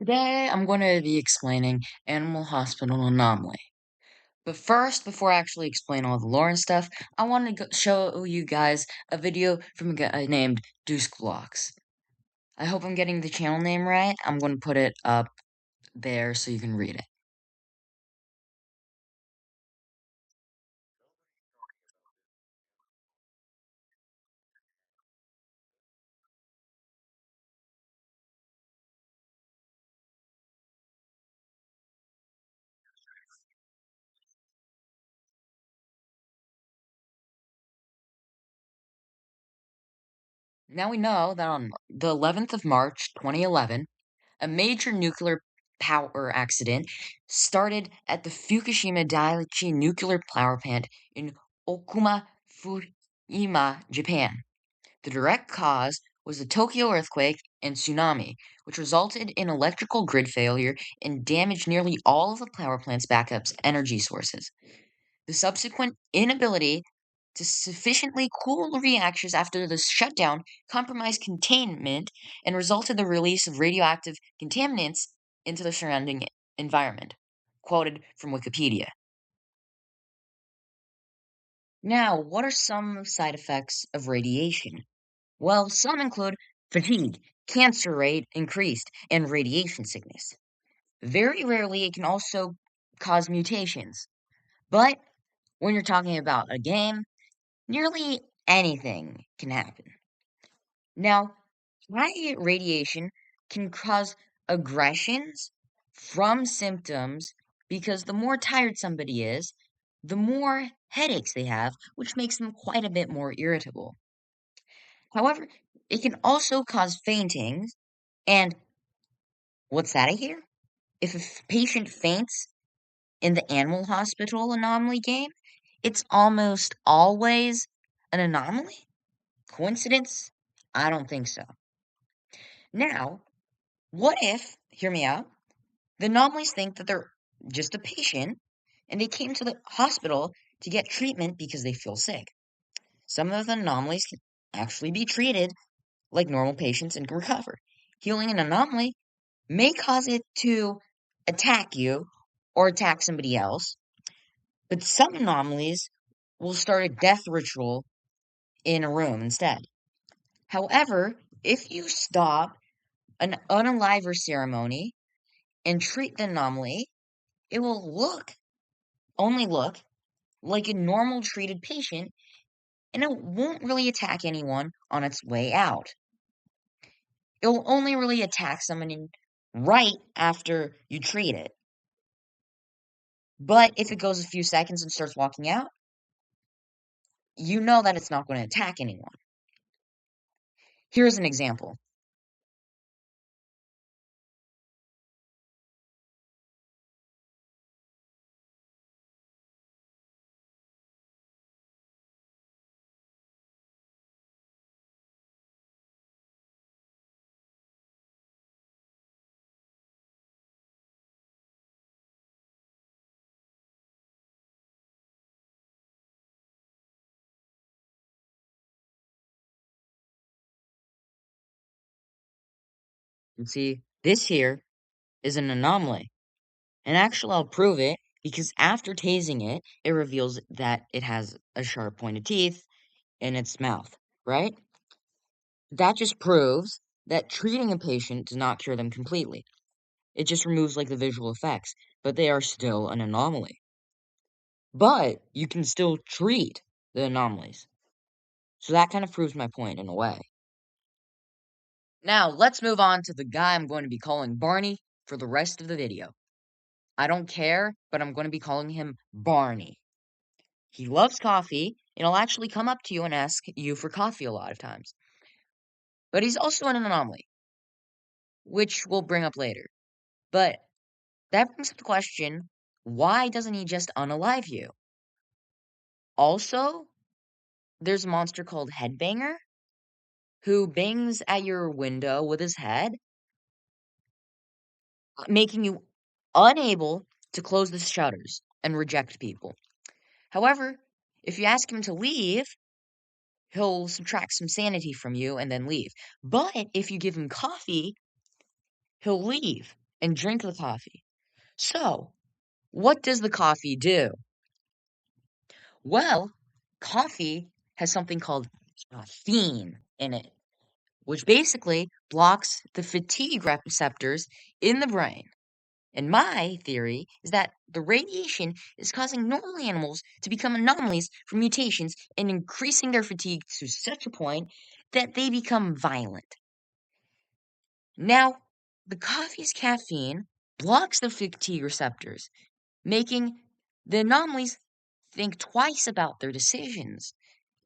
Today, I'm going to be explaining Animal Hospital Anomaly. But first, before I actually explain all the lore and stuff, I want to show you guys a video from a guy named Dusk Vlogs. I hope I'm getting the channel name right. I'm going to put it up there so you can read it. Now we know that on the 11th of March, 2011, a major nuclear power accident started at the Fukushima Daiichi nuclear power plant in Okuma, Fujima, Japan. The direct cause was the Tokyo earthquake and tsunami, which resulted in electrical grid failure and damaged nearly all of the power plant's backup's energy sources. The subsequent inability to sufficiently cool the reactors after the shutdown compromised containment and resulted in the release of radioactive contaminants into the surrounding environment. Quoted from Wikipedia. Now, what are some side effects of radiation? Well, some include fatigue, cancer rate increased, and radiation sickness. Very rarely, it can also cause mutations. But when you're talking about a game, nearly anything can happen. Now, high radiation can cause aggressions from symptoms because the more tired somebody is, the more headaches they have, which makes them quite a bit more irritable. However, it can also cause fainting. And what's that I hear? If a patient faints in the animal hospital anomaly game, it's almost always an anomaly? Coincidence? I don't think so. Now, what if, hear me out, the anomalies think that they're just a patient and they came to the hospital to get treatment because they feel sick? Some of the anomalies can actually be treated like normal patients and can recover. Healing an anomaly may cause it to attack you or attack somebody else, but some anomalies will start a death ritual in a room instead. However, if you stop an unaliver ceremony and treat the anomaly, it will only look, like a normal treated patient, and it won't really attack anyone on its way out. It will only really attack someone right after you treat it. But if it goes a few seconds and starts walking out, you know that it's not going to attack anyone. Here's an example. You see, this here is an anomaly. And actually, I'll prove it because after tasing it, it reveals that it has a sharp pointed teeth in its mouth, right? That just proves that treating a patient does not cure them completely. It just removes like the visual effects, but they are still an anomaly. But you can still treat the anomalies. So that kind of proves my point in a way. Now, let's move on to the guy I'm going to be calling Barney for the rest of the video. I don't care, but I'm going to be calling him Barney. He loves coffee, and he'll actually come up to you and ask you for coffee a lot of times. But he's also an anomaly, which we'll bring up later. But that brings up the question, why doesn't he just unalive you? Also, there's a monster called Headbanger, who bangs at your window with his head, making you unable to close the shutters and reject people. However, if you ask him to leave, he'll subtract some sanity from you and then leave. But if you give him coffee, he'll leave and drink the coffee. So, what does the coffee do? Well, coffee has something called caffeine in it, which basically blocks the fatigue receptors in the brain. And my theory is that the radiation is causing normal animals to become anomalies from mutations and increasing their fatigue to such a point that they become violent. Now, the coffee's caffeine blocks the fatigue receptors, making the anomalies think twice about their decisions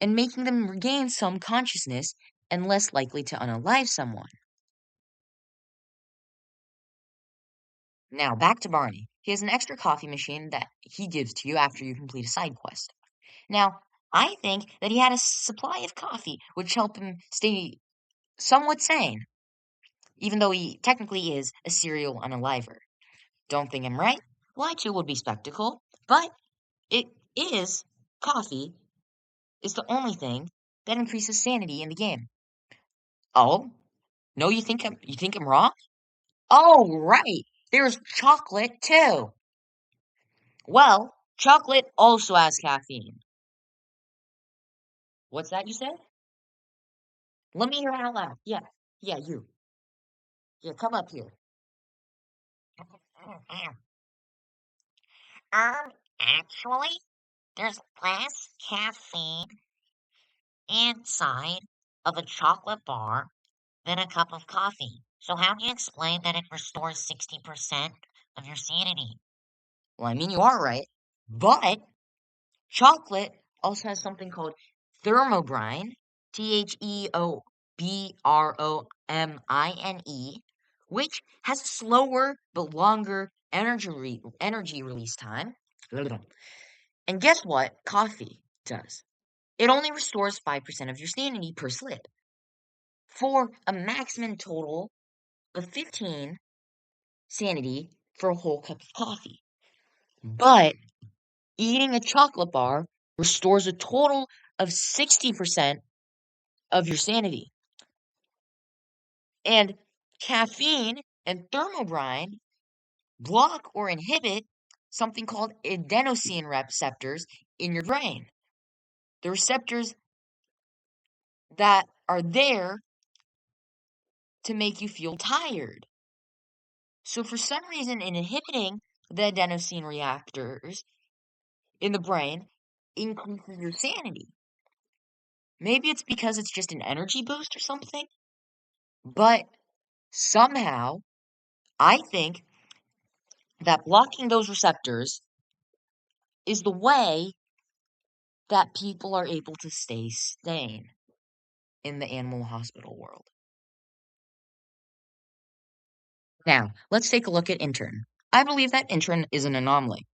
and making them regain some consciousness and less likely to unalive someone. Now, back to Barney. He has an extra coffee machine that he gives to you after you complete a side quest. Now, I think that he had a supply of coffee which helped him stay somewhat sane, even though he technically is a serial unaliver. Don't think I'm right? Well, I too would be skeptical, but it is coffee is the only thing that increases sanity in the game. Oh, no, you think I'm wrong? Oh, right. There's chocolate too. Well, chocolate also has caffeine. What's that you said? Let me hear it out loud. Yeah, yeah, you. Yeah, come up here. Actually, there's less caffeine inside of a chocolate bar than a cup of coffee. So how do you explain that it restores 60% of your sanity? Well, I mean, you are right. But chocolate also has something called thermobrine, Theobromine, which has a slower but longer energy release time. And guess what? Coffee does. It only restores 5% of your sanity per slip for a maximum total of 15 sanity for a whole cup of coffee. But eating a chocolate bar restores a total of 60% of your sanity. And caffeine and thermobrine block or inhibit something called adenosine receptors in your brain. The receptors that are there to make you feel tired. So, for some reason, in inhibiting the adenosine reactors in the brain increases your sanity. Maybe it's because it's just an energy boost or something, but somehow I think that blocking those receptors is the way that people are able to stay sane in the animal hospital world. Now, let's take a look at Intern. I believe that Intern is an anomaly.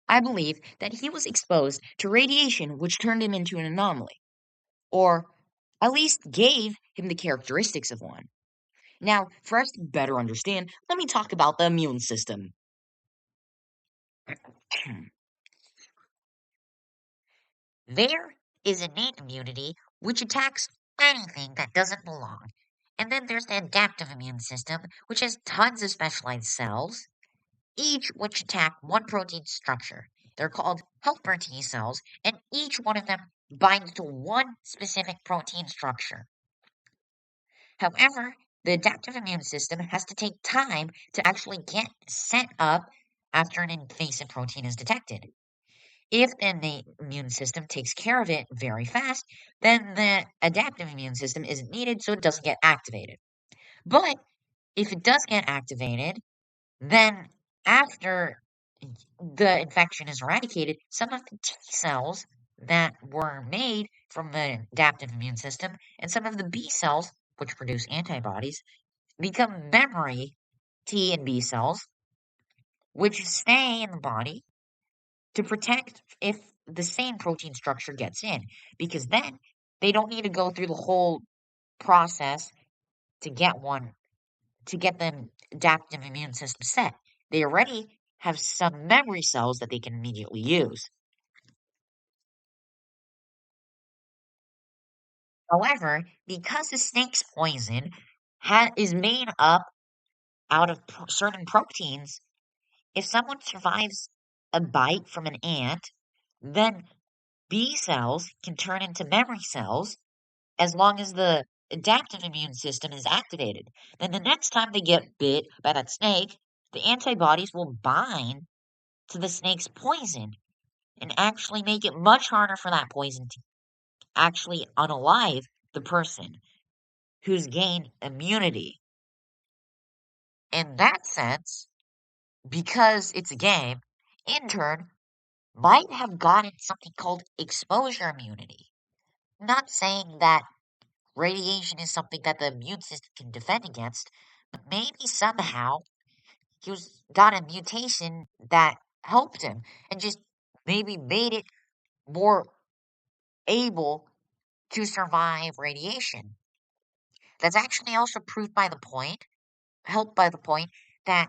I believe that he was exposed to radiation which turned him into an anomaly, or at least gave him the characteristics of one. Now, for us to better understand, let me talk about the immune system. There is innate immunity, which attacks anything that doesn't belong. And then there's the adaptive immune system, which has tons of specialized cells, each which attack one protein structure. They're called helper T cells, and each one of them binds to one specific protein structure. However, the adaptive immune system has to take time to actually get set up after an invasive protein is detected. If then the immune system takes care of it very fast, then the adaptive immune system isn't needed, so it doesn't get activated. But if it does get activated, then after the infection is eradicated, some of the T cells that were made from the adaptive immune system and some of the B cells, which produce antibodies, become memory T and B cells, which stay in the body to protect if the same protein structure gets in, because then they don't need to go through the whole process to get one, to get the adaptive immune system set. They already have some memory cells that they can immediately use. However, because the snake's poison is made up out of certain proteins, if someone survives a bite from an ant, then B cells can turn into memory cells as long as the adaptive immune system is activated. Then the next time they get bit by that snake, the antibodies will bind to the snake's poison and actually make it much harder for that poison to actually unalive the person who's gained immunity. In that sense, because it's a game, in turn, might have gotten something called exposure immunity. Not saying that radiation is something that the immune system can defend against, but maybe somehow got a mutation that helped him and just maybe made it more able to survive radiation. That's actually also proved by the point, helped by the point that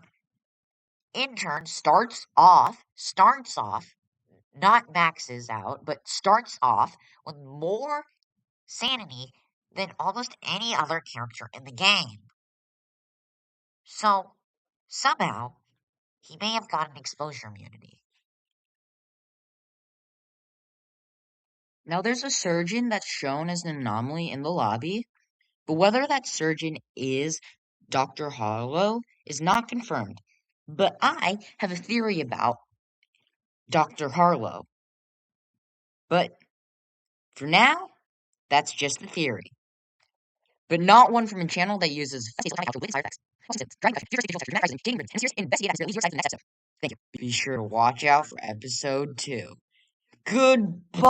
intern starts off, not maxes out, but starts off with more sanity than almost any other character in the game. So, somehow, he may have gotten exposure immunity. Now, there's a surgeon that's shown as an anomaly in the lobby, but whether that surgeon is Dr. Harlow is not confirmed. But I have a theory about Dr. Harlow. But for now, that's just a theory. But not one from a channel that uses Thank you. Be sure to watch out for episode 2. Goodbye.